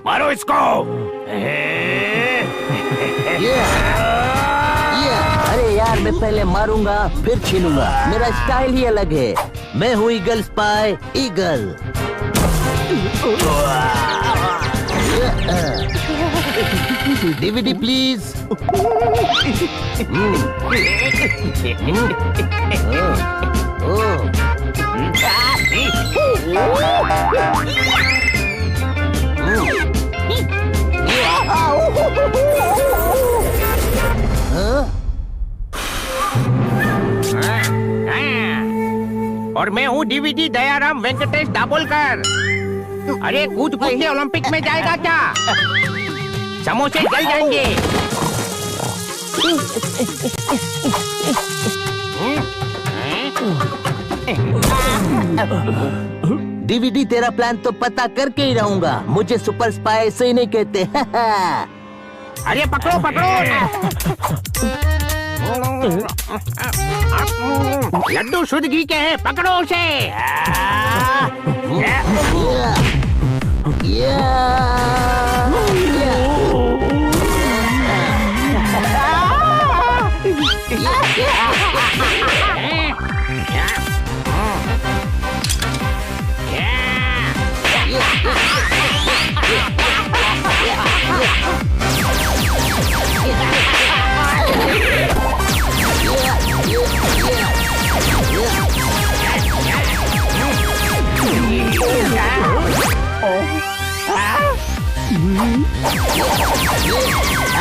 मारो इसको। अरे यार, मैं पहले मारूंगा फिर छीनूंगा। मेरा स्टाइल ही अलग है। मैं हूँ eagle spy eagle. DVD please. और मैं हूँ डीवीडी दयाराम वेंकटेश दाभोलकर। अरे कूद कूद के ओलंपिक में जाएगा क्या? समोसे जल जाएंगे। डीवीडी, तेरा प्लान तो पता करके ही रहूंगा। मुझे सुपर स्पाई ऐसे ही नहीं कहते। अरे पकड़ो पकड़ो। लड्डू शुद्ध घी के हैं, पकड़ो उसे।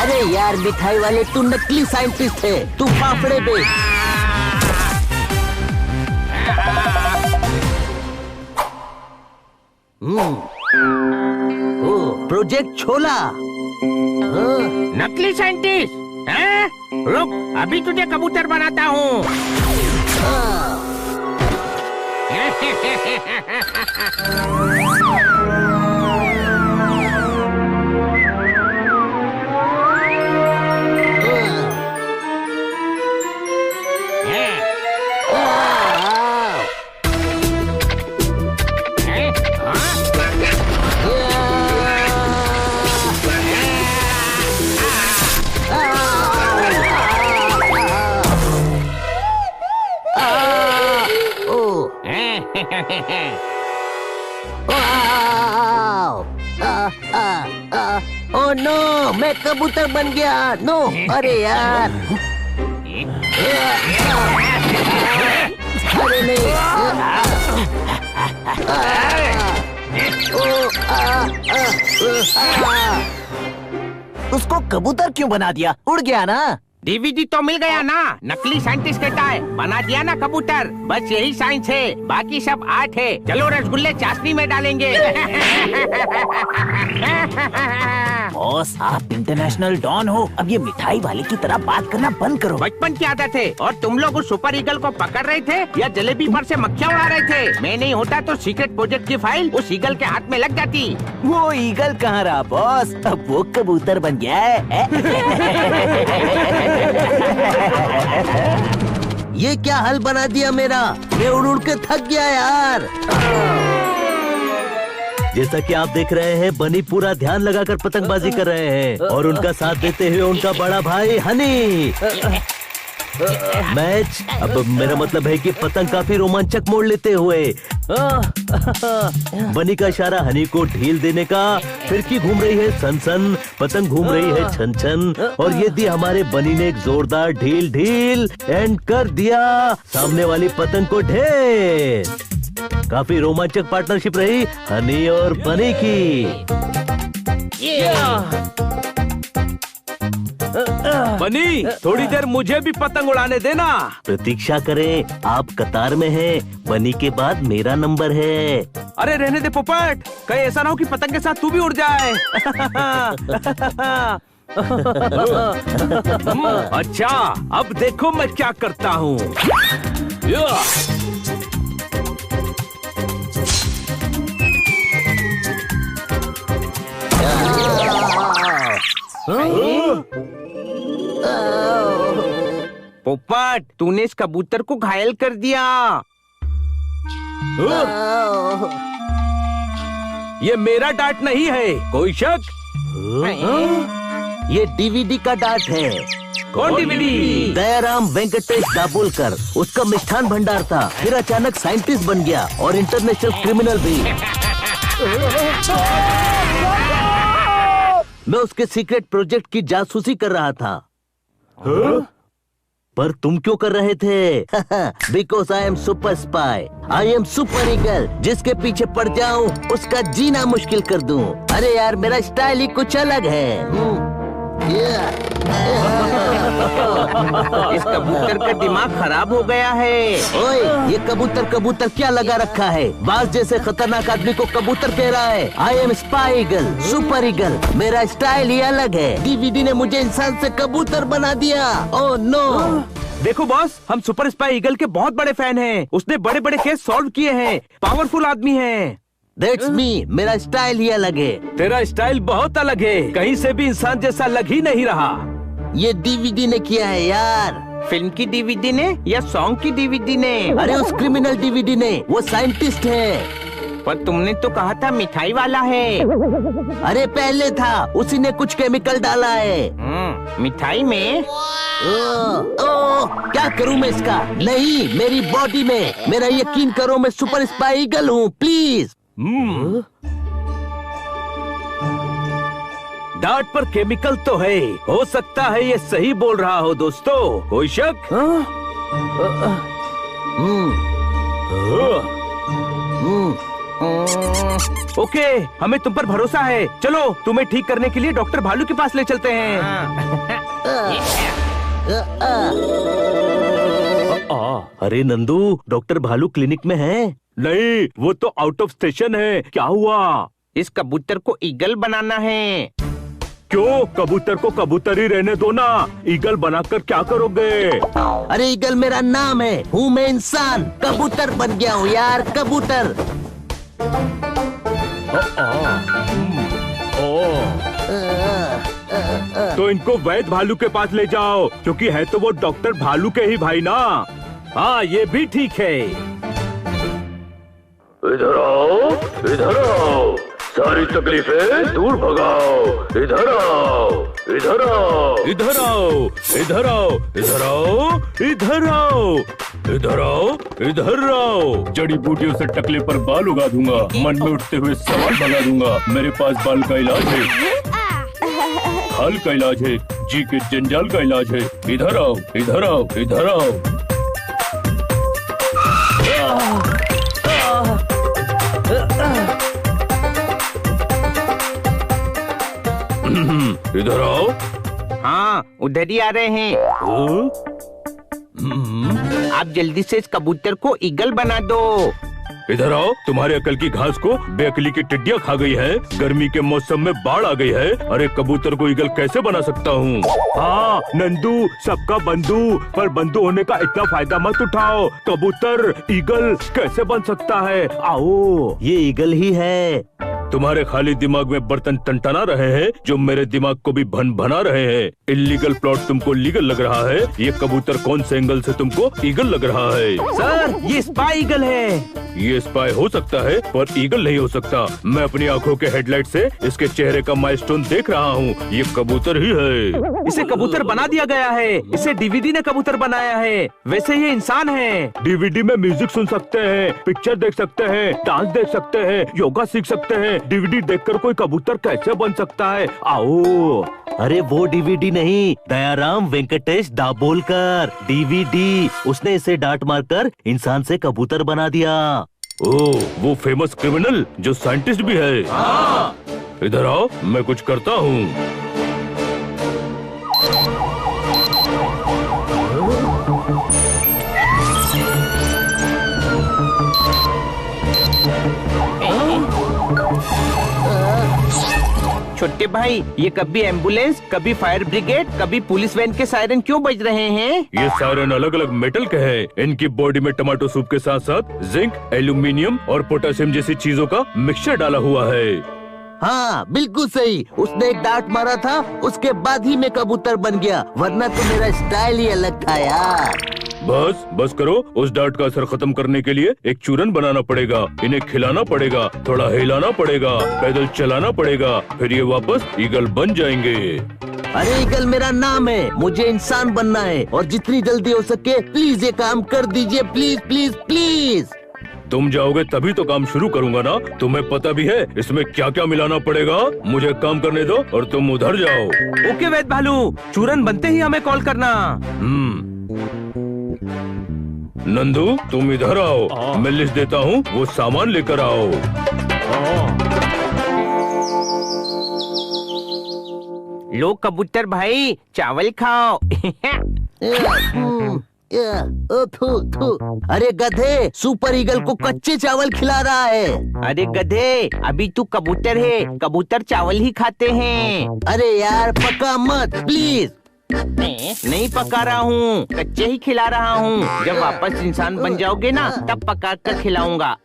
अरे यार मिठाई वाले, तू नकली साइंटिस्ट है। तू फाफड़े बेच। प्रोजेक्ट छोला। नकली साइंटिस्ट? रुक, अभी तुझे कबूतर बनाता हूँ। ओह नो, मैं कबूतर बन गया। नो, अरे यार। अरे नहीं। उसको कबूतर क्यों बना दिया? उड़ गया ना। डीवीडी तो मिल गया ना। नकली साइंटिस्ट कहता है, बना दिया ना कबूतर। बस यही साइंस है, बाकी सब आर्ट है। चलो रसगुल्ले चाशनी में डालेंगे। बॉस, आप इंटरनेशनल डॉन हो। अब ये मिठाई वाले की तरह बात करना बंद करो। बचपन की आदत है। और तुम लोग उस सुपर ईगल को पकड़ रहे थे या जलेबी पर से मक्खियाँ उड़ा रहे थे? मैं नहीं होता तो सीक्रेट प्रोजेक्ट की फाइल उस ईगल के हाथ में लग जाती। वो ईगल कहाँ रहा बॉस? अब वो कबूतर बन गया है। ये क्या हल बना दिया मेरा। मैं उड़ उड़ के थक गया यार। जैसा कि आप देख रहे हैं, बनी पूरा ध्यान लगाकर पतंगबाजी कर रहे हैं और उनका साथ देते हुए उनका बड़ा भाई हनी। मैच, अब मेरा मतलब है कि पतंग काफी रोमांचक मोड़ लेते हुए बनी का इशारा हनी को ढील देने का। फिरकी घूम रही है सन सन, पतंग घूम रही है छन छन, और ये दी हमारे बनी ने एक जोरदार ढील ढील एंड कर दिया सामने वाली पतंग को ढेर। काफी रोमांचक पार्टनरशिप रही हनी और बनी की। बनी, थोड़ी देर मुझे भी पतंग उड़ाने देना। प्रतीक्षा करें, आप कतार में हैं। बनी के बाद मेरा नंबर है। अरे रहने दे पोपट, कहीं ऐसा ना हो कि पतंग के साथ तू भी उड़ जाए। अच्छा, अब देखो मैं क्या करता हूँ। पोपट, तूने इस कबूतर को घायल कर दिया। ये मेरा डांट नहीं है, कोई शक? ये डीवीडी का डांट है। कौन डीवीडी? दयाराम वेंकटेश दाभोलकर, उसका मिष्ठान भंडार था, फिर अचानक साइंटिस्ट बन गया और इंटरनेशनल क्रिमिनल भी। मैं उसके सीक्रेट प्रोजेक्ट की जासूसी कर रहा था। पर तुम क्यों कर रहे थे? Because I am super spy, I am super eagle. जिसके पीछे पड़ जाऊं उसका जीना मुश्किल कर दूं। अरे यार, मेरा स्टाइल ही कुछ अलग है। इस कबूतर का दिमाग खराब हो गया है। ओए, ये कबूतर क्या लगा रखा है? बाज जैसे खतरनाक आदमी को कबूतर कह रहा है। I am spy eagle, super eagle. मेरा स्टाइल ही अलग है। डीवीडी ने मुझे इंसान से कबूतर बना दिया। Oh no. देखो बॉस, हम सुपर स्पाई ईगल के बहुत बड़े फैन हैं। उसने बड़े बड़े केस सॉल्व किए हैं, पावरफुल आदमी है। That's me, मेरा स्टाइल ही अलग है। तेरा स्टाइल बहुत अलग है, कहीं से भी इंसान जैसा लग ही नहीं रहा। ये डीवीडी ने किया है यार। फिल्म की डीवीडी ने या सॉन्ग की डीवीडी ने? अरे उस क्रिमिनल डीवीडी ने, वो साइंटिस्ट है। पर तुमने तो कहा था मिठाई वाला है। अरे पहले था, उसी ने कुछ केमिकल डाला है। मिठाई में? क्या करूं मैं इसका? नहीं, मेरी बॉडी में। मेरा यकीन करो, मैं सुपर स्पाई ईगल हूँ, प्लीज। डांट पर केमिकल तो है, हो सकता है ये सही बोल रहा हो दोस्तों, कोई शक? ओके, हमें तुम पर भरोसा है। चलो, तुम्हें ठीक करने के लिए डॉक्टर भालू के पास ले चलते हैं। अरे नंदू, डॉक्टर भालू क्लिनिक में है? नहीं, वो तो आउट ऑफ स्टेशन है। क्या हुआ? इस कबूतर को ईगल बनाना है। क्यों? कबूतर को कबूतर ही रहने दो ना, ईगल बनाकर क्या करोगे? अरे ईगल मेरा नाम है, हूँ मैं इंसान। कबूतर बन गया हूँ यार, कबूतर। तो इनको वैद भालू के पास ले जाओ, क्योंकि है तो वो डॉक्टर भालू के ही भाई ना। हाँ, ये भी ठीक है। इधर आओ, इधर आओ, सारी तकलीफें दूर भगाओ। इधर आओ, इधर आओ, इधर आओ, इधर आओ, इधर आओ, इधर आओ, इधर आओ, इधर आओ। जड़ी बूटियों से टकले पर बाल उगा दूंगा, मन में उठते हुए सवाल भगा दूंगा। मेरे पास बाल का इलाज है, खाल का इलाज है, जी के जंजाल का इलाज है। इधर आओ, इधर आओ, इधर आओ। इधर आओ। हाँ, उधर ही आ रहे हैं। आप जल्दी से इस कबूतर को ईगल बना दो। इधर आओ, तुम्हारे अकल की घास को बेअकली की टिड्डियाँ खा गई है। गर्मी के मौसम में बाढ़ आ गई है। अरे कबूतर को ईगल कैसे बना सकता हूँ? हाँ नंदू, सबका बंधु, पर बंधु होने का इतना फायदा मत उठाओ। कबूतर ईगल कैसे बन सकता है? आओ, ये ईगल ही है। तुम्हारे खाली दिमाग में बर्तन टनटना रहे हैं, जो मेरे दिमाग को भी भन भना रहे हैं। इल्लीगल प्लॉट तुमको लीगल लग रहा है। ये कबूतर कौन से एंगल से तुमको ईगल लग रहा है? सर, ये स्पाई ईगल है। ये स्पाई हो सकता है, पर ईगल नहीं हो सकता। मैं अपनी आंखों के हेडलाइट से इसके चेहरे का माइलस्टोन देख रहा हूँ। ये कबूतर ही है। इसे कबूतर बना दिया गया है। इसे डीवीडी ने कबूतर बनाया है। वैसे ये इंसान है। डीवीडी में म्यूजिक सुन सकते हैं, पिक्चर देख सकते हैं, डांस देख सकते हैं, योगा सीख सकते हैं। डीवीडी देखकर कोई कबूतर कैसे बन सकता है? आओ। अरे वो डीवीडी नहीं, दयाराम वेंकटेश दाभोलकर डीवीडी। उसने इसे डांट मारकर इंसान से कबूतर बना दिया। ओह, वो फेमस क्रिमिनल जो साइंटिस्ट भी है। हाँ। इधर आओ, मैं कुछ करता हूँ। छोटे भाई, ये कभी एम्बुलेंस, कभी फायर ब्रिगेड, कभी पुलिस वैन के सायरन क्यों बज रहे हैं? ये सायरन अलग अलग मेटल के हैं। इनकी बॉडी में टमाटो सूप के साथ साथ जिंक, एल्यूमिनियम और पोटेशियम जैसी चीजों का मिक्सचर डाला हुआ है। हाँ बिल्कुल सही, उसने एक डांट मारा था, उसके बाद ही मैं कबूतर बन गया, वरना तो मेरा स्टाइल ही अलग था यार। बस करो। उस डांट का असर खत्म करने के लिए एक चूरन बनाना पड़ेगा, इन्हें खिलाना पड़ेगा, थोड़ा हिलाना पड़ेगा, पैदल चलाना पड़ेगा, फिर ये वापस ईगल बन जाएंगे। अरे ईगल मेरा नाम है, मुझे इंसान बनना है और जितनी जल्दी हो सके प्लीज ये काम कर दीजिए, प्लीज प्लीज प्लीज। तुम जाओगे तभी तो काम शुरू करूंगा ना। तुम्हें पता भी है इसमें क्या क्या मिलाना पड़ेगा। मुझे काम करने दो और तुम उधर जाओ। ओके वेद भालू, चूरन बनते ही हमें कॉल करना। नंदू तुम इधर आओ, मैं लिस्ट देता हूँ, वो सामान लेकर आओ। लो कबूतर भाई, चावल खाओ। अरे गधे, सुपर ईगल को कच्चे चावल खिला रहा है। अरे गधे, अभी तू कबूतर है, कबूतर चावल ही खाते हैं। अरे यार पका मत प्लीज। नहीं पका रहा हूँ, कच्चे ही खिला रहा हूँ। जब वापस इंसान बन जाओगे ना, तब पका कर खिलाऊंगा।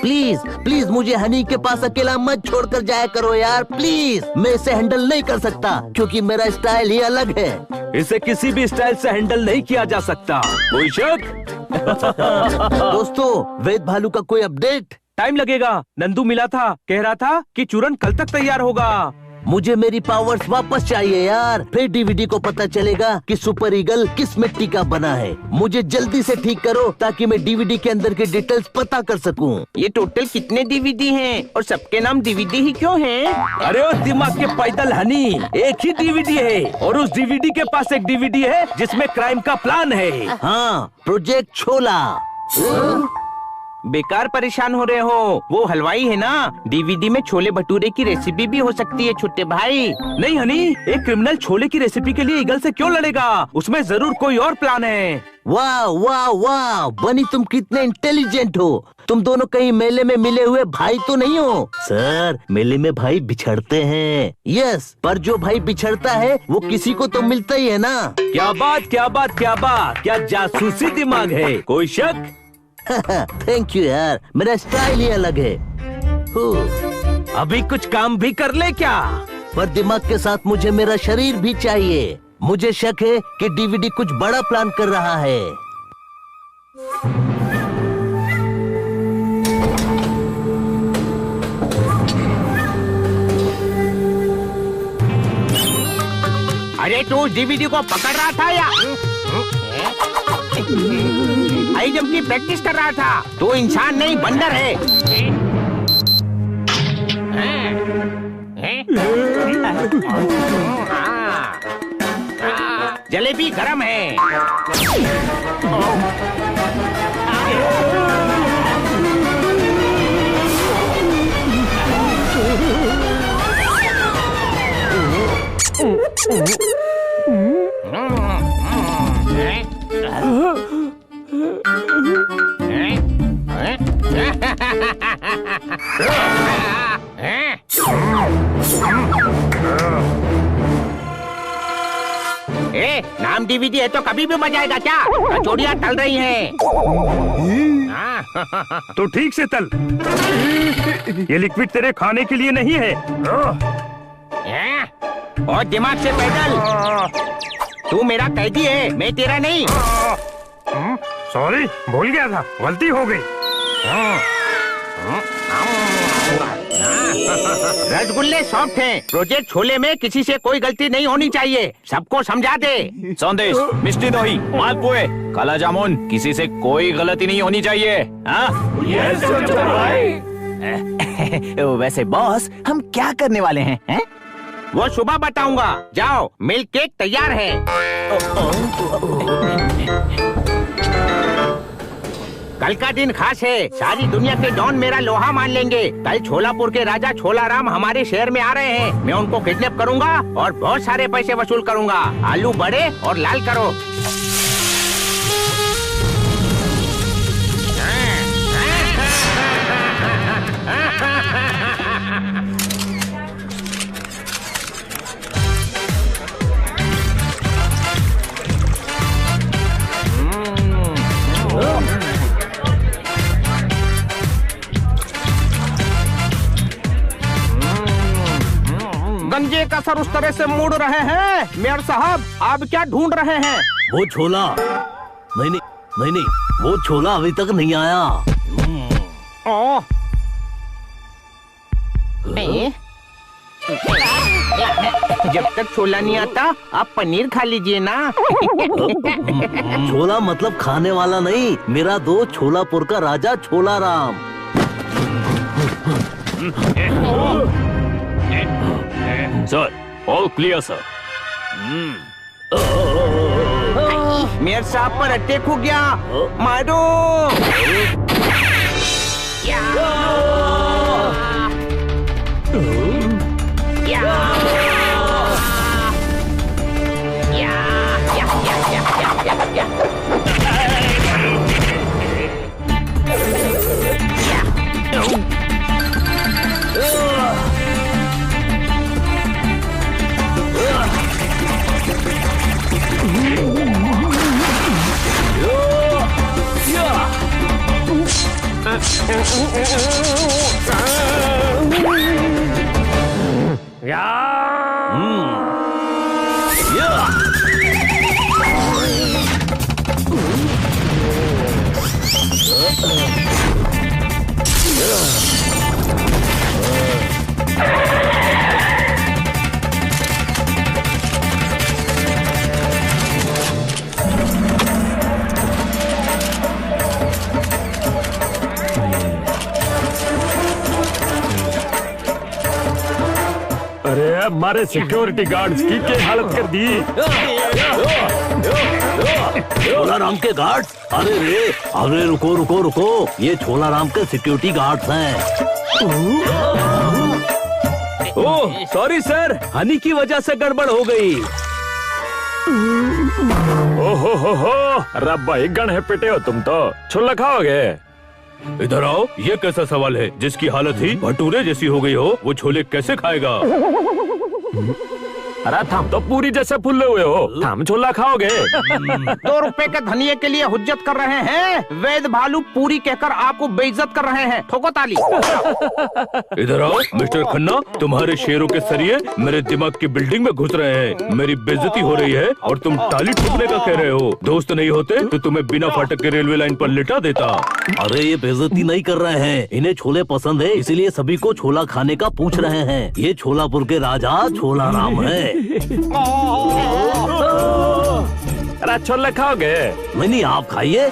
प्लीज प्लीज मुझे हनी के पास अकेला मत छोड़कर जाया करो यार, प्लीज। मैं इसे हैंडल नहीं कर सकता क्योंकि मेरा स्टाइल ही अलग है। इसे किसी भी स्टाइल से हैंडल नहीं किया जा सकता। कोई शक? दोस्तों, वेद भालू का कोई अपडेट? टाइम लगेगा, नंदू मिला था, कह रहा था कि चूरन कल तक तैयार होगा। मुझे मेरी पावर्स वापस चाहिए यार, फिर डीवीडी को पता चलेगा कि सुपर ईगल किस मिट्टी का बना है। मुझे जल्दी से ठीक करो ताकि मैं डीवीडी के अंदर की डिटेल्स पता कर सकूं। ये टोटल कितने डीवीडी हैं और सबके नाम डीवीडी ही क्यों हैं? अरे उस दिमाग के पैदल हनी, एक ही डीवीडी है और उस डीवीडी के पास एक डीवीडी है जिसमें क्राइम का प्लान है। हाँ, प्रोजेक्ट छोला। बेकार परेशान हो रहे हो, वो हलवाई है ना, डीवीडी में छोले भटूरे की रेसिपी भी हो सकती है छोटे भाई। नहीं हनी, एक क्रिमिनल छोले की रेसिपी के लिए ईगल से क्यों लड़ेगा? उसमें जरूर कोई और प्लान है। वाह वाह वाह, बनी तुम कितने इंटेलिजेंट हो। तुम दोनों कहीं मेले में मिले हुए भाई तो नहीं हो? सर, मेले में भाई बिछड़ते हैं। यस, पर जो भाई बिछड़ता है वो किसी को तो मिलता ही है ना। क्या बात क्या बात क्या बात, क्या जासूसी दिमाग है। कोई शक? थैंक यू यार, मेरा स्टाइल ही अलग है। अभी कुछ काम भी कर ले क्या? पर दिमाग के साथ मुझे मेरा शरीर भी चाहिए। मुझे शक है कि डीवीडी कुछ बड़ा प्लान कर रहा है। अरे तू डीवीडी को पकड़ रहा था या आई जब की प्रैक्टिस कर रहा था? तू इंसान नहीं बंदर है। जलेबी गरम है। ए, नाम डीवीडी है तो कभी भी बजाएगा क्या? कचौड़ियाँ तल रही हैं। तो ठीक से तल। ये लिक्विड तेरे खाने के लिए नहीं है। और दिमाग से पैदल। तू मेरा कैदी है, मैं तेरा नहीं। सॉरी, भूल गया था, गलती हो गई। रसगुल्ले सॉफ्ट हैं। प्रोजेक्ट छोले में किसी से कोई गलती नहीं होनी चाहिए, सबको समझा दे। संदेश, मिष्टी दोही, मालपुए, काला जामुन, किसी से कोई गलती नहीं होनी चाहिए। हाँ? वैसे बॉस, हम क्या करने वाले हैं? हैं? वो सुबह बताऊंगा। जाओ, मिल्क केक तैयार है। कल का दिन खास है, सारी दुनिया के डॉन मेरा लोहा मान लेंगे। कल छोलापुर के राजा छोलाराम हमारे शहर में आ रहे हैं। मैं उनको किडनैप करूंगा और बहुत सारे पैसे वसूल करूंगा। आलू बड़े और लाल करो। कबूतर उस तरह से मुड़ रहे हैं। मेयर साहब, आप क्या ढूंढ रहे हैं? वो छोला नहीं, वो छोला अभी तक नहीं आया। ओह, जब तक छोला नहीं आता आप पनीर खा लीजिए ना। छोला मतलब खाने वाला नहीं, मेरा दोस्त छोलापुर का राजा छोला Ram. Sir, all clear sir. Mayor साहब पर अटैक हो गया, मारो। अरे हमारे सिक्योरिटी गार्ड्स की क्या हालत कर दी। छोला राम के गार्ड्स? अरे रुको, ये छोला राम के सिक्योरिटी गार्ड्स हैं। ओह सॉरी सर, हनी की वजह से गड़बड़ हो गई। ओहो रब्बा, एक गण है पिटे हो तुम तो। छोला खाओगे? इधर आओ, ये कैसा सवाल है? जिसकी हालत ही भटूरे जैसी हो गई हो, वो छोले कैसे खाएगा? अरे थम तो पूरी जैसे फुल्ले हुए हो, थम छोला खाओगे? 2 रुपए के धनिये के लिए हुज्जत कर रहे हैं। वैद भालू पूरी कहकर आपको बेइज्जत कर रहे हैं। ठोको ताली। इधर आओ मिस्टर खन्ना, तुम्हारे शेरों के सरिये मेरे दिमाग की बिल्डिंग में घुस रहे हैं। मेरी बेइज्जती हो रही है और तुम ताली ठोकने का कह रहे हो। दोस्त नहीं होते तो तुम्हें बिना फाटक के रेलवे लाइन पर लिटा देता। अरे ये बेइज्जती नहीं कर रहे हैं, इन्हें छोले पसंद है, इसीलिए सभी को छोला खाने का पूछ रहे हैं। ये छोलापुर के राजा छोला राम है। अरे छोले खाओगे? नहीं, आप खाइए।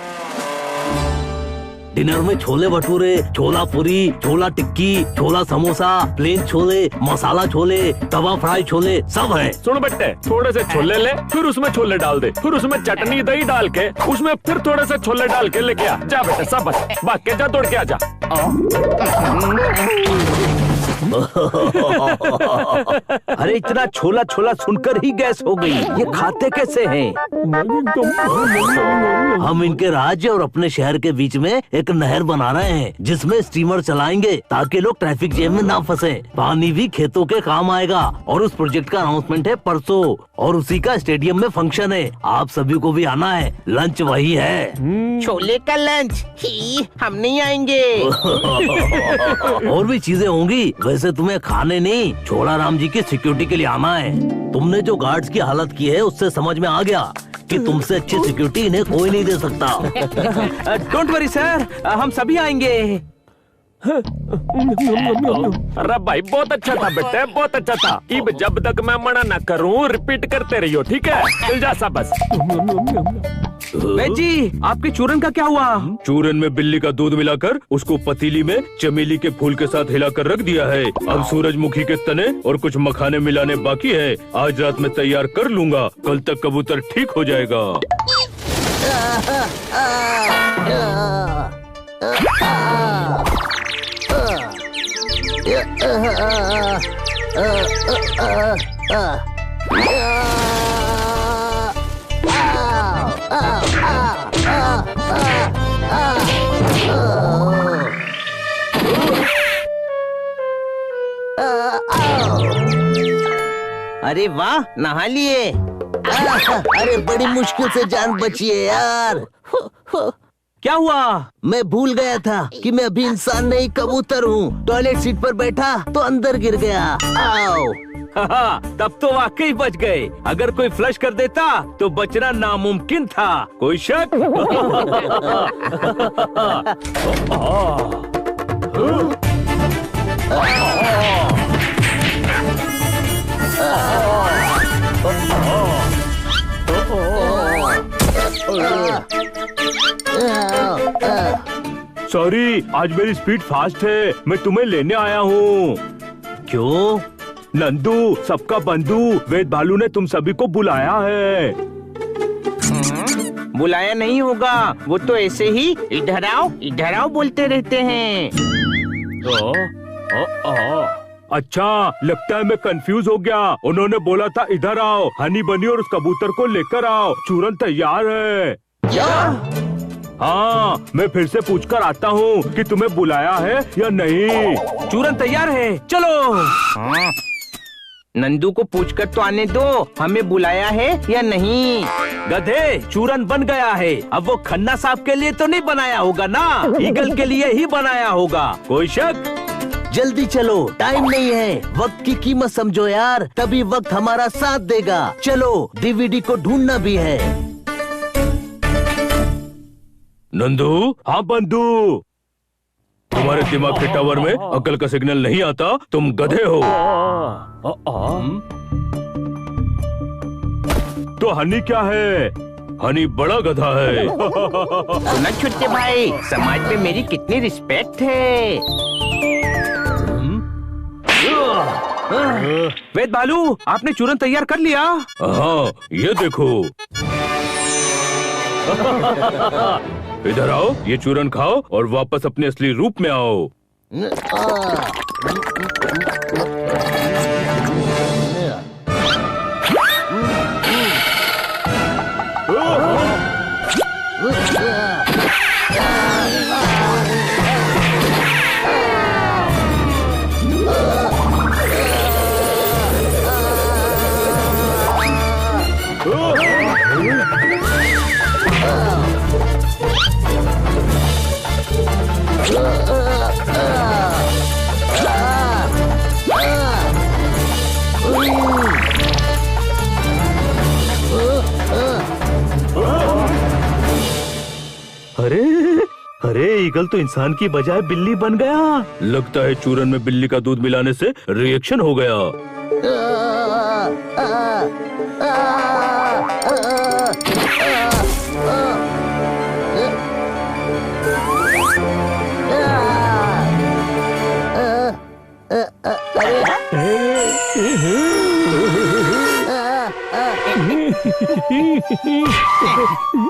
डिनर में छोले भटूरे, छोला पूरी, छोला टिक्की, छोला समोसा, प्लेन छोले, मसाला छोले, तवा फ्राई छोले सब है। सुन बेटे, थोड़े से छोले ले, फिर उसमें छोले डाल दे, फिर उसमें चटनी दही डाल के, उसमें फिर थोड़े से छोले डाल के लेके आ जा बेटे। सब बस भाग के जा, दौड़ के आ जा। अरे इतना छोला छोला सुनकर ही गैस हो गई। ये खाते कैसे हैं? हम इनके राज्य और अपने शहर के बीच में एक नहर बना रहे हैं, जिसमें स्टीमर चलाएंगे ताकि लोग ट्रैफिक जैम में ना फंसे। पानी भी खेतों के काम आएगा और उस प्रोजेक्ट का अनाउंसमेंट है परसों, और उसी का स्टेडियम में फंक्शन है। आप सभी को भी आना है, लंच वही है। छोले का लंच ही, हम नहीं आएंगे। और भी चीजें होंगी, वैसे तुम्हें खाने नहीं, छोला राम जी की सिक्योरिटी के लिए आना है। तुमने जो गार्ड्स की हालत की है, उससे समझ में आ गया कि तुमसे अच्छी सिक्योरिटी इन्हें कोई नहीं दे सकता। डोंट वरी सर, हम सभी आएंगे। अरे भाई बहुत अच्छा था बेटे, बहुत अच्छा था। अब जब तक मैं मना न करूं, रिपीट करते रहियो, ठीक है? चल जा सा बस। वैद जी, आपके चूरन का क्या हुआ? चूरन में बिल्ली का दूध मिलाकर उसको पतीली में चमेली के फूल के साथ हिलाकर रख दिया है। अब सूरजमुखी के तने और कुछ मखाने मिलाने बाकी है। आज रात में तैयार कर लूंगा, कल तक कबूतर ठीक हो जाएगा। अरे वाह, नहा लिए। अरे बड़ी मुश्किल से जान बची है यार। क्या हुआ? मैं भूल गया था कि मैं अभी इंसान नहीं कबूतर हूँ। टॉयलेट सीट पर बैठा तो अंदर गिर गया। आओ। तब तो वाकई बच गए। अगर कोई फ्लश कर देता तो बचना नामुमकिन था। कोई शक? सॉरी, आज मेरी स्पीड फास्ट है। मैं तुम्हें लेने आया हूँ। क्यों? नंदू, सबका बंधु वेद भालू ने तुम सभी को बुलाया है। बुलाया नहीं होगा, वो तो ऐसे ही इधर आओ बोलते रहते हैं। अच्छा, लगता है मैं कंफ्यूज हो गया। उन्होंने बोला था इधर आओ, हनी बनी और उस कबूतर को लेकर आओ। चूरन तैयार है। क्या? हाँ, मैं फिर से पूछकर आता हूँ कि तुम्हें बुलाया है या नहीं। चूरन तैयार है, चलो। हाँ। नंदू को पूछकर तो आने दो, हमें बुलाया है या नहीं। गधे, चूरन बन गया है। अब वो खन्ना साहब के लिए तो नहीं बनाया होगा ना, ईगल के लिए ही बनाया होगा। कोई शक? जल्दी चलो, टाइम नहीं है। वक्त की कीमत समझो यार, तभी वक्त हमारा साथ देगा। चलो, डीवीडी को ढूंढना भी है। नंदू, हाँ बंधु, तुम्हारे दिमाग के टावर में अकल का सिग्नल नहीं आता। तुम गधे हो। तो हनी क्या है? हनी बड़ा गधा है। सुना छुट्टे भाई, समाज में मेरी कितनी रिस्पेक्ट है। वेद भालू, आपने चूरन तैयार कर लिया? हाँ, ये देखो। इधर आओ, ये चूरन खाओ और वापस अपने असली रूप में आओ। अरे अरे, ईगल तो इंसान की बजाय बिल्ली बन गया। लगता है चूरन में बिल्ली का दूध मिलाने से रिएक्शन हो गया।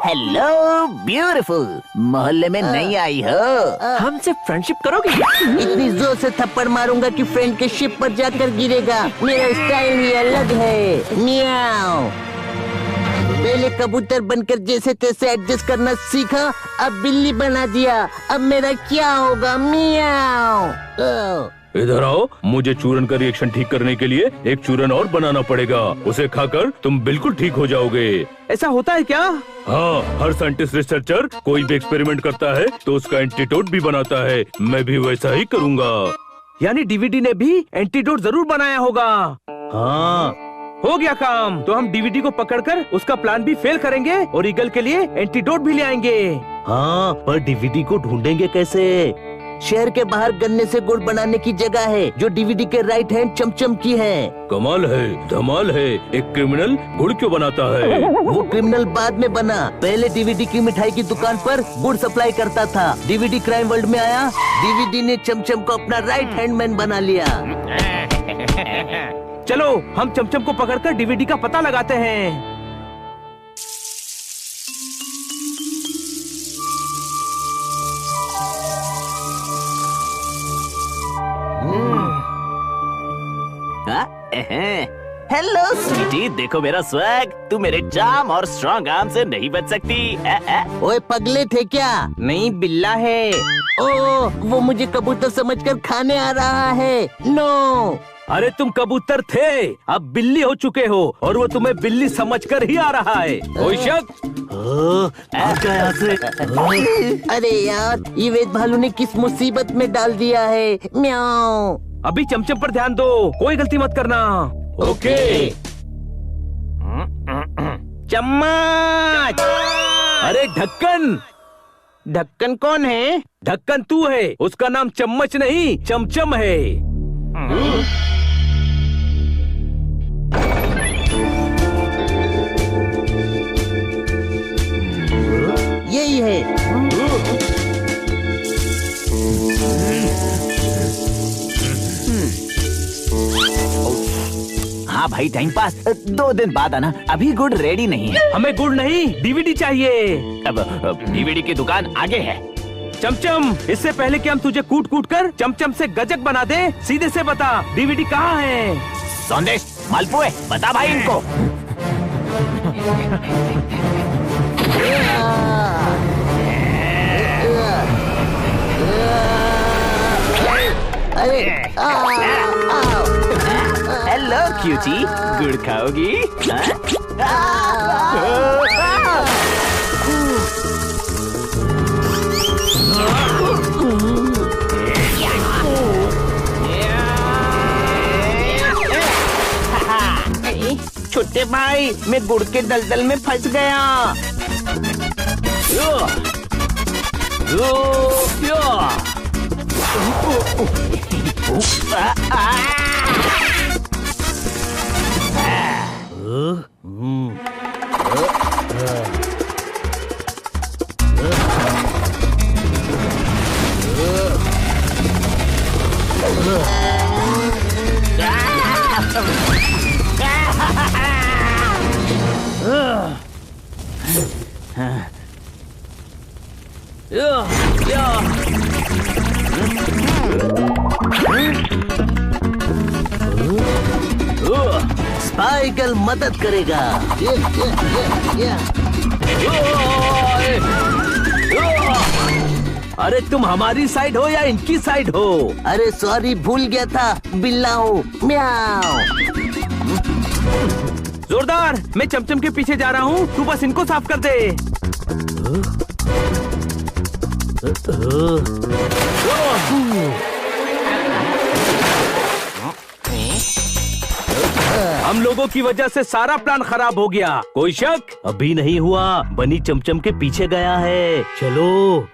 हेलो ब्यूटीफुल, मोहल्ले में नहीं आई हो? हमसे फ्रेंडशिप करोगे? इतनी जोर से थप्पड़ मारूंगा कि फ्रेंड के शिप पर जाकर गिरेगा। मेरा स्टाइल ही अलग है। म्याऊ। पहले कबूतर बनकर जैसे तैसे एडजस्ट करना सीखा, अब बिल्ली बना दिया। अब मेरा क्या होगा? म्याऊ। इधर आओ, मुझे चूरन का रिएक्शन ठीक करने के लिए एक चूरन और बनाना पड़ेगा। उसे खाकर तुम बिल्कुल ठीक हो जाओगे। ऐसा होता है क्या? हाँ, हर साइंटिस्ट रिसर्चर कोई भी एक्सपेरिमेंट करता है तो उसका एंटीडोट भी बनाता है। मैं भी वैसा ही करूँगा। यानी डीवीडी ने भी एंटीडोट जरूर बनाया होगा। हाँ, हो गया काम। तो हम डीवीडी को पकड़कर उसका प्लान भी फेल करेंगे और ईगल के लिए एंटीडोट भी ले आएंगे। हाँ, पर डीवीडी को ढूंढेंगे कैसे? शहर के बाहर गन्ने से गुड़ बनाने की जगह है जो डीवीडी के राइट हैंड चमचम की है। कमाल है, धमाल है। एक क्रिमिनल गुड़ क्यों बनाता है? वो क्रिमिनल बाद में बना, पहले डीवीडी की मिठाई की दुकान पर गुड़ सप्लाई करता था। डीवीडी क्राइम वर्ल्ड में आया, डीवीडी ने चमचम को अपना राइट हैंड मैन बना लिया। चलो, हम चमचम को पकड़कर डीवीडी का पता लगाते हैं। हेलो स्वीटी, देखो मेरा स्वैग। तू मेरे चार्म और स्ट्रॉन्ग आर्म से नहीं बच सकती। ओए, पगले थे क्या? नहीं, बिल्ला है। ओ, वो मुझे कबूतर समझकर खाने आ रहा है। नो। अरे तुम कबूतर थे, अब बिल्ली हो चुके हो और वो तुम्हें बिल्ली समझकर ही आ रहा है। कोई शक? यहाँ से। अरे यार, ये वेद भालू ने किस मुसीबत में डाल दिया है। म्याऊ। अभी चमचम पर ध्यान दो, कोई गलती मत करना। ओके। चम्मच। अरे ढक्कन। ढक्कन कौन है? ढक्कन तू है, उसका नाम चम्मच नहीं चमचम है। यही है। हाँ भाई टाइम पास 2 दिन बाद आना, अभी गुड़ रेडी नहीं है। हमें गुड़ नहीं डीवीडी चाहिए। अब डीवीडी की दुकान आगे है। चमचम, इससे पहले कि हम तुझे कूट कूट कर चमचम से गजक बना दे, सीधे से बता डीवीडी कहाँ है? संदेश मालपुए बता भाई इनको। अरे हेलो क्यूटी, गुड़ खाओगी? छोटे भाई, मैं गुड़ के दलदल में फंस गया। स्पाइगल मदद करेगा। अरे तुम हमारी साइड हो या इनकी साइड हो? अरे सॉरी, भूल गया था, बिल्ला हूँ। म्याऊ। जोरदार, मैं चमचम के पीछे जा रहा हूँ, तू बस इनको साफ कर दे। हम लोगों की वजह से सारा प्लान खराब हो गया, कोई शक? अभी नहीं हुआ, बनी चमचम के पीछे गया है। चलो।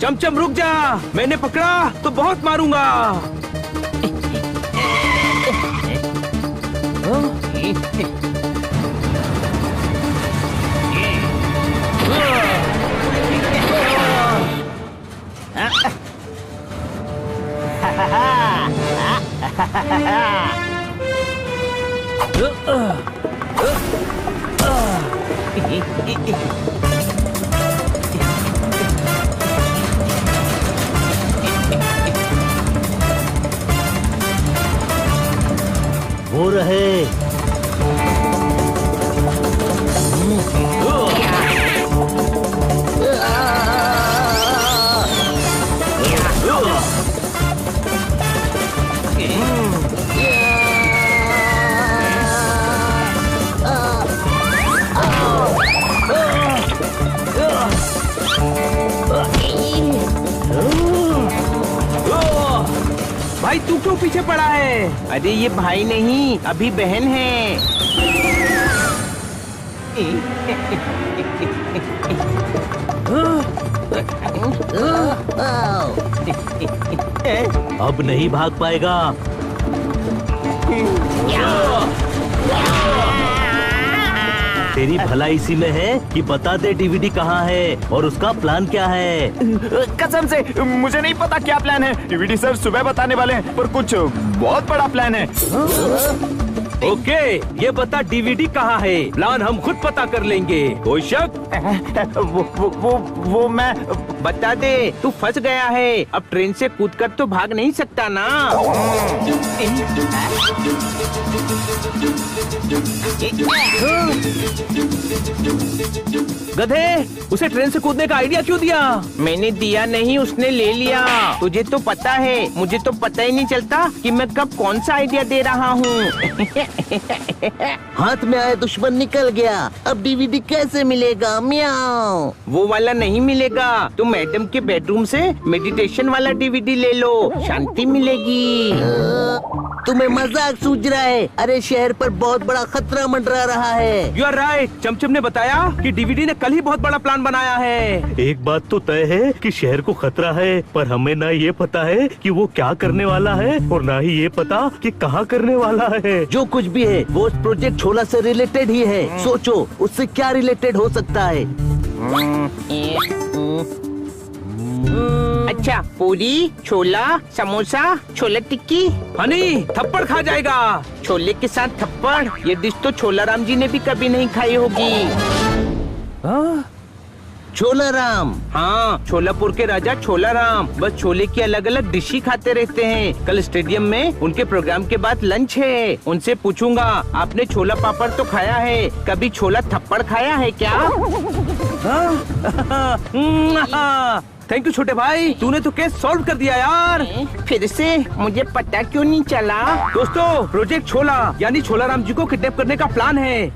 चमचम रुक जा, मैंने पकड़ा तो बहुत मारूंगा। वो रहे। भाई तू क्यों पीछे पड़ा है? अरे ये भाई नहीं, अभी बहन है। अब नहीं भाग पाएगा। तेरी भलाई इसी में है कि बता दे डीवीडी कहाँ है और उसका प्लान क्या है। कसम से मुझे नहीं पता क्या प्लान है। डीवीडी सर सुबह बताने वाले हैं, पर कुछ बहुत बड़ा प्लान है। ओके, ये बता डीवीडी कहाँ है। प्लान हम खुद पता कर लेंगे। कोई शक? वो मैं बता दे, तू फंस गया है। अब ट्रेन से कूदकर तो भाग नहीं सकता ना। गधे, उसे ट्रेन से कूदने का आइडिया क्यों दिया? मैंने दिया नहीं, उसने ले लिया। तुझे तो पता है, मुझे तो पता ही नहीं चलता कि मैं कब कौन सा आइडिया दे रहा हूँ। हाथ में आया दुश्मन निकल गया, अब डीवीडी कैसे मिलेगा? म्याऊ। वो वाला नहीं मिलेगा। तुम मैडम के बेडरूम से मेडिटेशन वाला डीवीडी ले लो, शांति मिलेगी। तुम्हें मजाक सूझ रहा है? अरे शहर पर बहुत बड़ा खतरा मंडरा रहा है। You are right. चमचम ने बताया कि डीवीडी ने कल ही बहुत बड़ा प्लान बनाया है। एक बात तो तय है कि शहर को खतरा है, पर हमें ना ये पता है कि वो क्या करने वाला है और ना ही ये पता कि कहाँ करने वाला है। जो कुछ भी है वो उस प्रोजेक्ट छोला से रिलेटेड ही है। सोचो उससे क्या रिलेटेड हो सकता है। अच्छा, पूरी, छोला, समोसा, छोला टिक्की। हनी थप्पड़ खा जाएगा। छोले के साथ थप्पड़, ये डिश तो छोला राम जी ने भी कभी नहीं खाई होगी। छोला राम? हाँ, छोलापुर के राजा छोला राम बस छोले की अलग अलग डिश ही खाते रहते हैं। कल स्टेडियम में उनके प्रोग्राम के बाद लंच है। उनसे पूछूंगा, आपने छोला पापड़ तो खाया है, कभी छोला थप्पड़ खाया है क्या? थैंक यू छोटे भाई, तूने तो केस सॉल्व कर दिया यार। फिर से मुझे पता क्यों नहीं चला? दोस्तों, प्रोजेक्ट छोला यानी छोला राम जी को किडनैप करने का प्लान है।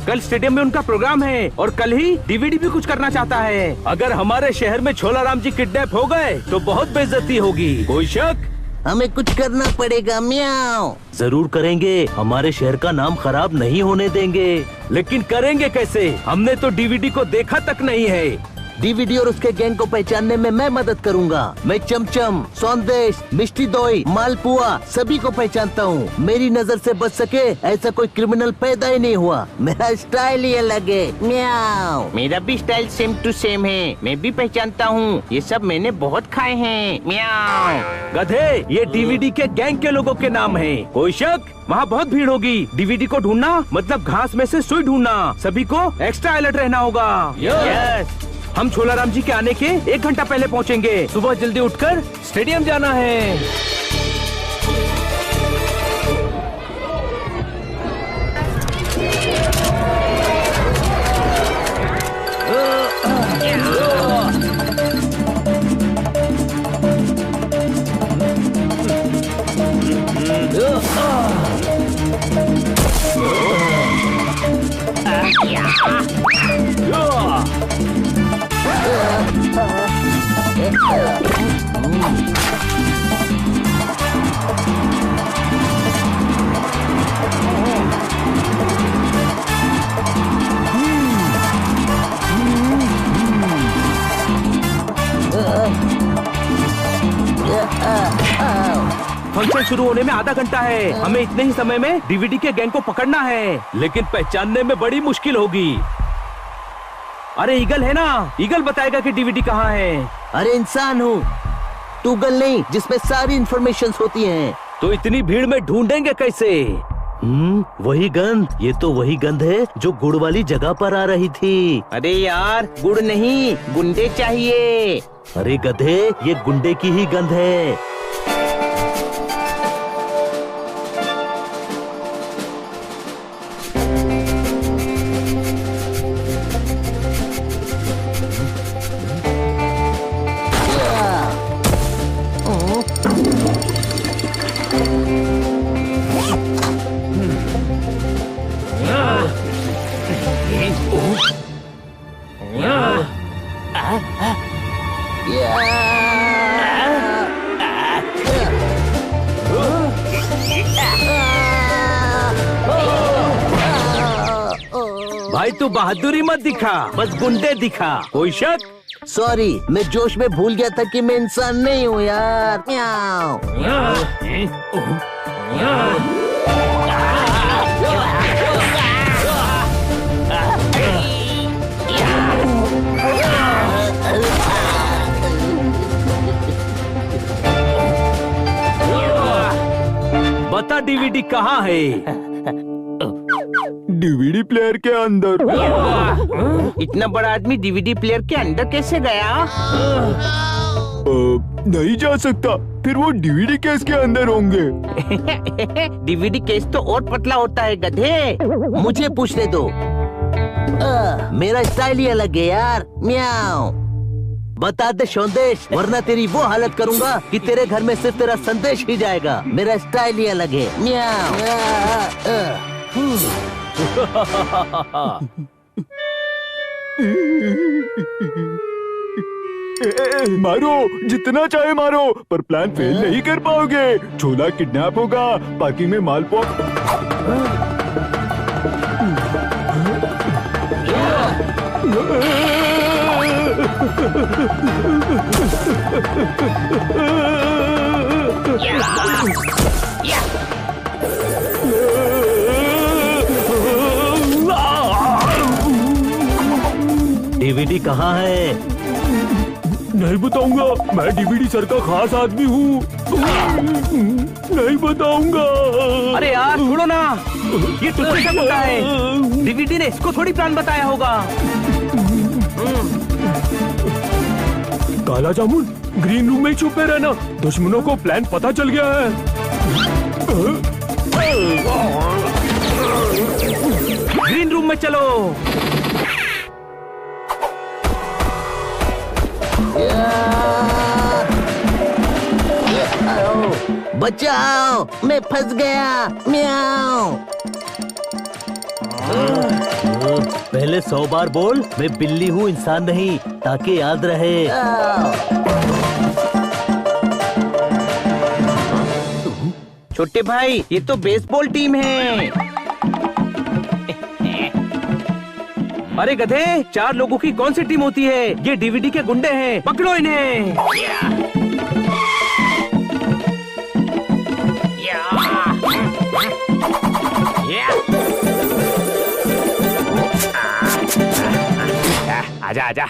कल स्टेडियम में उनका प्रोग्राम है और कल ही डीवीडी भी कुछ करना चाहता है। अगर हमारे शहर में छोला राम जी किडनैप हो गए तो बहुत बेइज्जती होगी। कोई शक? हमें कुछ करना पड़ेगा। म्याऊ। जरूर करेंगे, हमारे शहर का नाम खराब नहीं होने देंगे। लेकिन करेंगे कैसे? हमने तो डीवीडी को देखा तक नहीं है। डीवीडी और उसके गैंग को पहचानने में मैं मदद करूंगा। मैं चमचम, सौंदेश, मिष्टी दोई, मालपुआ सभी को पहचानता हूँ। मेरी नजर से बच सके ऐसा कोई क्रिमिनल पैदा ही नहीं हुआ। मेरा स्टाइल ही अलग है। म्याऊ। मेरा भी स्टाइल सेम टू सेम है, मैं भी पहचानता हूँ। ये सब मैंने बहुत खाए हैं। म्याऊ। गधे, ये डीवीडी के गैंग के लोगों के नाम है। कोई शक? वहाँ बहुत भीड़ होगी। डीवीडी को ढूंढना मतलब घास में से सुई ढूंढना। सभी को एक्स्ट्रा अलर्ट रहना होगा। यस। हम छोला राम जी के आने के 1 घंटा पहले पहुँचेंगे। सुबह जल्दी उठकर स्टेडियम जाना है। फंक्शन शुरू होने में आधा घंटा है। हमें इतने ही समय में डीवीडी के गैंग को पकड़ना है, लेकिन पहचानने में बड़ी मुश्किल होगी। अरे ईगल है ना, ईगल बताएगा कि डीवीडी कहाँ है। अरे इंसान हूँ, टूगल नहीं जिसमें सारी इन्फॉर्मेशन होती हैं। तो इतनी भीड़ में ढूंढेंगे कैसे? वही गंध, ये तो वही गंध है जो गुड़ वाली जगह पर आ रही थी। अरे यार, गुड़ नहीं, गुंडे चाहिए। अरे गधे, ये गुंडे की ही गंध है। भाई तू बहादुरी मत दिखा, बस गुंडे दिखा। कोई शक? सॉरी, मैं जोश में भूल गया था कि मैं इंसान नहीं हूँ यार। म्याऊ। डीवीडी कहाँ है? डीवीडी प्लेयर के अंदर। इतना बड़ा आदमी डीवीडी प्लेयर के अंदर कैसे गया? नहीं जा सकता, फिर वो डीवीडी केस के अंदर होंगे। डीवीडी केस तो और पतला होता है गधे। मुझे पूछने दो। मेरा स्टाइल ही अलग है यार। म्याऊ। बता दे शोंदेश, वरना तेरी वो हालत करूंगा कि तेरे घर में सिर्फ तेरा संदेश ही जाएगा। मेरा स्टाइल ही अलग है। म्याऊ। मारो, जितना चाहे मारो, पर प्लान फेल नहीं कर पाओगे। छोला किडनैप होगा, पार्किंग में मालपुआ। डीवीडी कहाँ है? नहीं बताऊंगा, मैं डीवीडी सर का खास आदमी हूँ। नहीं बताऊंगा। अरे यार छोड़ो ना, ये तुझसे क्या पता है? डीवीडी ने इसको थोड़ी प्लान बताया होगा। काला जामुन, ग्रीन रूम में ही छुपे रहना, दुश्मनों को प्लान पता चल गया है। ग्रीन रूम में चलो। बचाओ, मैं फंस गया। म्याऊ। पहले 100 बार बोल, मैं बिल्ली हूँ, इंसान नहीं, ताकि याद रहे। छोटे भाई, ये तो बेसबॉल टीम है। अरे गधे, 4 लोगों की कौन सी टीम होती है? ये डीवीडी के गुंडे हैं, पकड़ो इन्हें। आजा आजा।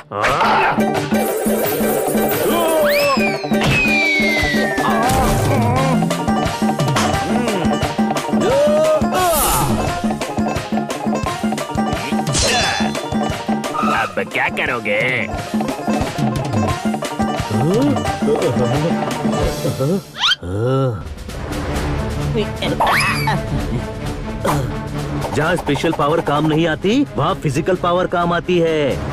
अब क्या करोगे? जहाँ स्पेशल पावर काम नहीं आती, वहाँ फिजिकल पावर काम आती है।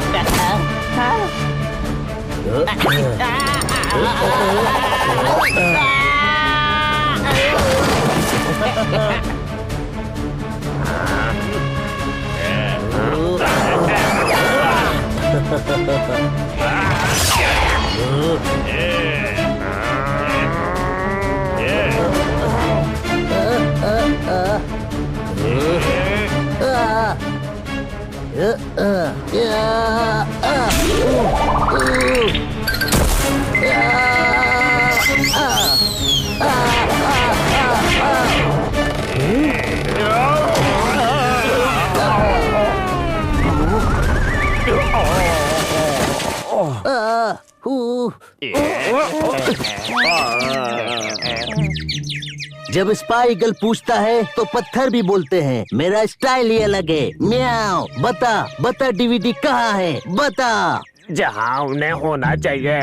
जब स्पाई ईगल पूछता है तो पत्थर भी बोलते हैं। मेरा स्टाइल ही अलग है। म्याऊ। बता बता, डीवीडी कहाँ है? बता। जहाँ उन्हें होना चाहिए।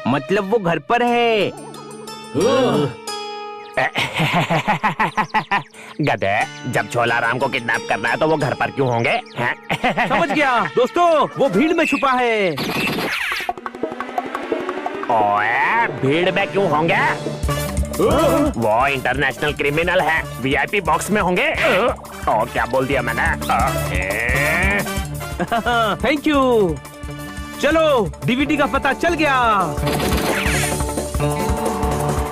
मतलब वो घर पर है। गधे, जब छोला राम को किडनैप करना है तो वो घर पर क्यों होंगे? समझ गया दोस्तों, वो भीड़ में छुपा है। ओए, भीड़ में क्यों होंगे? वो इंटरनेशनल क्रिमिनल है, वीआईपी बॉक्स में होंगे। और क्या बोल दिया मैंने? Thank you. चलो, डीवीडी का पता चल गया।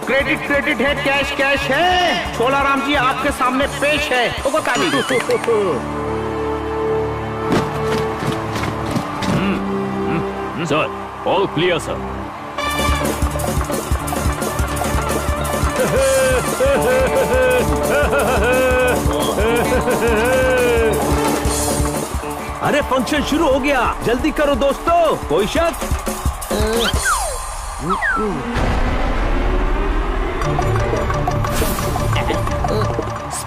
क्रेडिट क्रेडिट है, कैश कैश है। छोला राम जी आपके सामने पेश है। तो बता सर, ऑल क्लियर सर। अरे फंक्शन शुरू हो गया, जल्दी करो दोस्तों। कोई शक?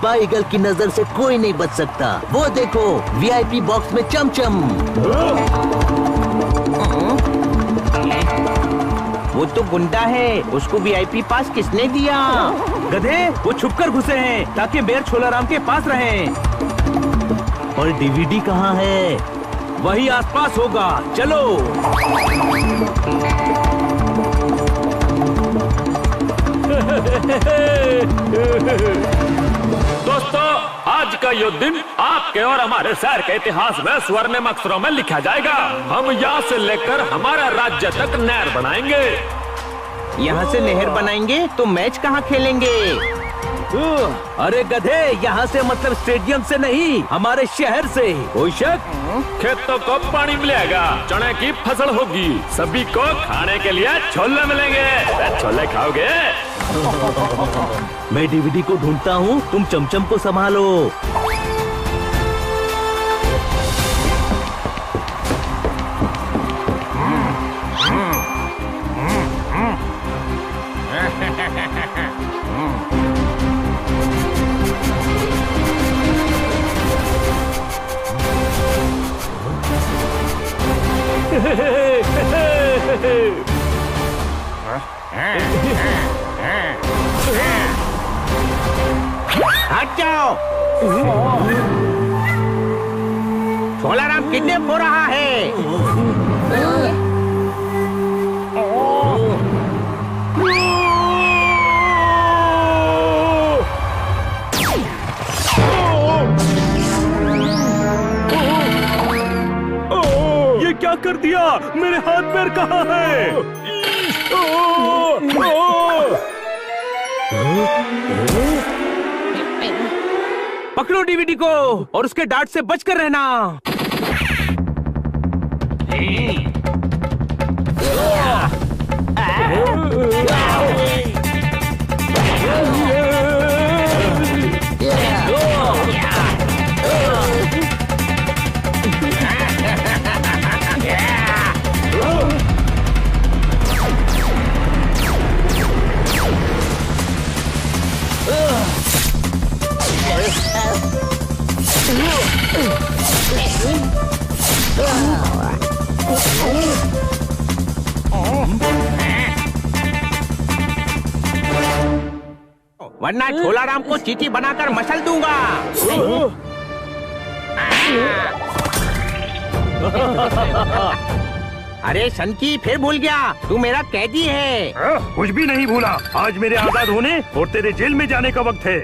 स्पाई ईगल की नजर से कोई नहीं बच सकता। वो देखो वीआईपी बॉक्स में चमचम। वो तो गुंडा है, उसको वीआईपी पास किसने दिया? गधे, वो छुपकर घुसे हैं ताकि बेर छोलाराम के पास रहें। और डीवीडी कहाँ है? वही आसपास होगा, चलो। दोस्तों, आज का ये दिन आपके और हमारे शहर के इतिहास में स्वर्णिम अक्षरों में लिखा जाएगा। हम यहाँ से लेकर हमारा राज्य तक नहर बनाएंगे। यहाँ से नहर बनाएंगे तो मैच कहाँ खेलेंगे? अरे गधे, यहाँ से मतलब स्टेडियम से नहीं, हमारे शहर से। कोई शक? खेतों को पानी मिलेगा, चने की फसल होगी, सभी को खाने के लिए छोले मिलेंगे। छोले खाओगे? मैं डीवीडी को ढूंढता हूँ, तुम चमचम को संभालो। हट जाओ। छोलाराम किडनैप हो रहा है। ये क्या कर दिया? मेरे हाथ पैर कहाँ है? पकड़ो डीवीडी को और उसके डांट से बचकर रहना। वरना छोलाराम को चीटी बनाकर मसल दूंगा। अरे सनकी, फिर भूल गया, तू मेरा कैदी है। कुछ भी नहीं भूला। आज मेरे आजाद होने और तेरे जेल में जाने का वक्त है।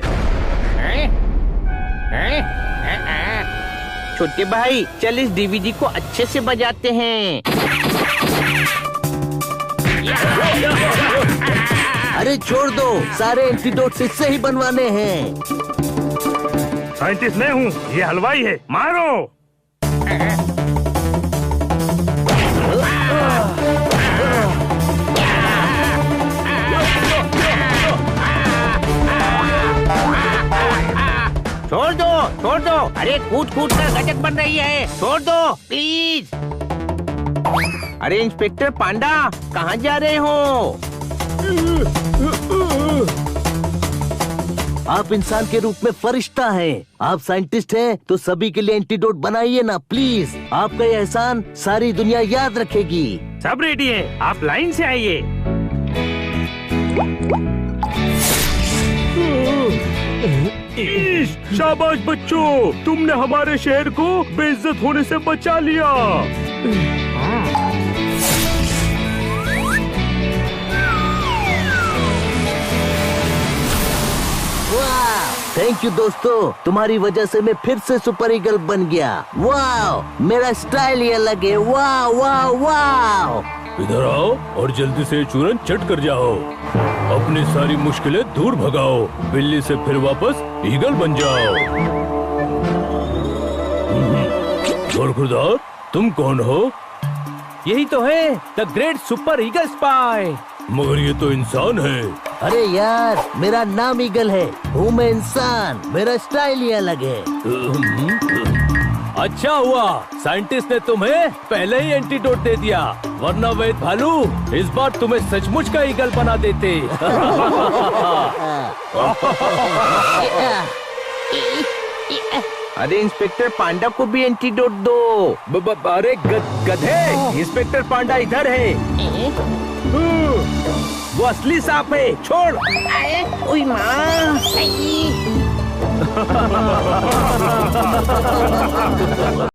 छोटे भाई, चल इस डीवीडी को अच्छे से बजाते हैं। अरे छोड़ दो, सारे एंटीडोट्स इससे ही बनवाने हैं। साइंटिस्ट नहीं हूँ, ये हलवाई है, मारो। छोड़ दो, छोड़ दो। अरे कूद कूद कर गजक बन रही है, छोड़ दो प्लीज। अरे इंस्पेक्टर पांडा, कहाँ जा रहे हो? आप इंसान के रूप में फरिश्ता हैं। आप साइंटिस्ट हैं तो सभी के लिए एंटीडोट बनाइए ना प्लीज। आपका ये एहसान सारी दुनिया याद रखेगी। सब रेडी है, आप लाइन से आइए। शाबाश बच्चों, तुमने हमारे शहर को बेइज्जत होने से बचा लिया। थैंक यू दोस्तों, तुम्हारी वजह से मैं फिर से सुपर ईगल बन गया। वाह, मेरा स्टाइल ही अलग है। वाह वाह वाह। इधर आओ और जल्दी से चूरन चट कर जाओ। अपनी सारी मुश्किलें दूर भगाओ, बिल्ली से फिर वापस ईगल बन जाओ। खुरदार, तुम कौन हो? यही तो है the great super eagle spy. मगर ये तो इंसान है। अरे यार, मेरा नाम ईगल है, हूँ मैं इंसान, मेरा स्टाइल ही अलग है। अच्छा हुआ साइंटिस्ट ने तुम्हें पहले ही एंटीडोट दे दिया, वरना वैद भालू इस बार तुम्हें सचमुच का ईगल बना देते। अरे इंस्पेक्टर पांडा को भी एंटीडोट दो। अरे गधे, इंस्पेक्टर पांडा इधर है। वो असली सांप है, छोड़। ओई माँ